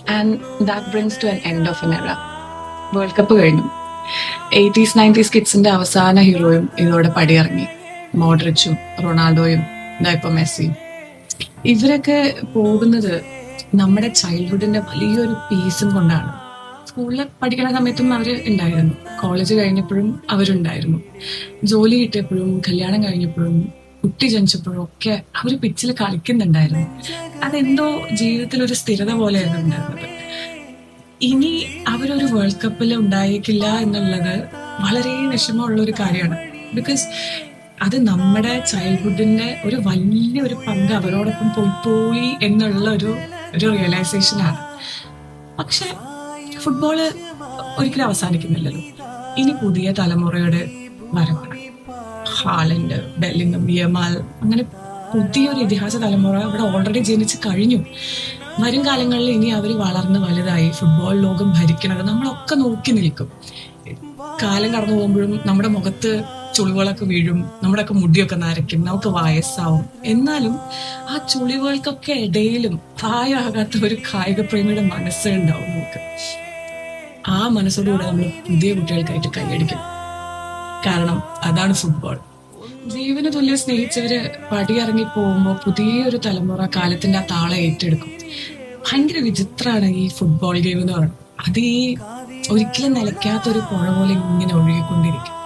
And that brings to an end of an era. World cup കഴിഞ്ഞു. 80s 90s കിഡ്സിന്റെ അവസാന ഹീറോയും ഇതോടെ പടിയിറങ്ങി. മോഡ്രിച്ചും റൊണാൾഡോയും ഇതാ ഇപ്പൊ മെസ്സിയും. ഇവരൊക്കെ പോകുന്നത് നമ്മുടെ ചൈൽഡ്ഹുഡിന്റെ വലിയൊരു പീസും കൊണ്ടാണ്. സ്കൂളിൽ പഠിക്കുന്ന സമയത്തും അവർ ഉണ്ടായിരുന്നു, കോളേജ് കഴിഞ്ഞപ്പോഴും അവരുണ്ടായിരുന്നു, ജോലി കിട്ടിയപ്പോഴും കല്യാണം കഴിഞ്ഞപ്പോഴും കുട്ടി ജനിച്ചപ്പോഴും ഒക്കെ അവർ പിച്ചിൽ കളിക്കുന്നുണ്ടായിരുന്നു. അതെന്തോ ജീവിതത്തിൽ ഒരു സ്ഥിരത പോലെയായിരുന്നു ഉണ്ടായിരുന്നത്. ഇനി അവരൊരു വേൾഡ് കപ്പിൽ ഉണ്ടായേക്കില്ല എന്നുള്ളത് വളരെ വിഷമമുള്ള ഒരു കാര്യമാണ്. ബിക്കോസ് അത് നമ്മുടെ ചൈൽഡ്ഹുഡിന്റെ ഒരു വലിയൊരു പങ്ക് അവരോടൊപ്പം പോയി എന്നുള്ള ഒരു റിയലൈസേഷൻ ആണ്. പക്ഷെ ഫുട്ബോള് ഒരിക്കലും അവസാനിക്കുന്നില്ലല്ലോ. ഇനി പുതിയ തലമുറയുടെ വരവാണ്. ഹാലൻഡ്, ബെല്ലിംഗം, യമാൽ, അങ്ങനെ പുതിയൊരു ഇതിഹാസ തലമുറ അവിടെ ഓൾറെഡി ജനിച്ച് കഴിഞ്ഞു. വരും കാലങ്ങളിൽ ഇനി അവർ വളർന്ന് വലുതായി ഫുട്ബോൾ ലോകം ഭരിക്കുന്നത് നമ്മളൊക്കെ നോക്കി നിൽക്കും. കാലം കടന്നു പോകുമ്പോഴും നമ്മുടെ മുഖത്ത് ചുളിവുകളൊക്കെ വീഴും, നമ്മുടെയൊക്കെ മുടിയൊക്കെ നരയ്ക്കും, നമുക്ക് വയസ്സാവും. എന്നാലും ആ ചുളിവുകൾക്കൊക്കെ ഇടയിലും പ്രായമാകാത്ത ഒരു കായിക പ്രേമിയുടെ മനസ്സുണ്ടാവും നമുക്ക്. ആ മനസ്സോടുകൂടെ നമ്മൾ പുതിയ കുട്ടികൾക്കായിട്ട് കൈയടിക്കും. കാരണം അതാണ് ഫുട്ബോൾ. ജീവന് തുല്യം സ്നേഹിച്ചവര് പടിയിറങ്ങി പോകുമ്പോൾ പുതിയൊരു തലമുറ കാലത്തിന്റെ ആ താളം ഏറ്റെടുക്കും. ഭയങ്കര വിചിത്രമാണ് ഈ ഫുട്ബോൾ ഗെയിം എന്ന് പറയുന്നത്. അത് ഈ ഒരിക്കലും നിലയ്ക്കാത്തൊരു പുഴ പോലെ ഇങ്ങനെ ഒഴുകിക്കൊണ്ടിരിക്കും.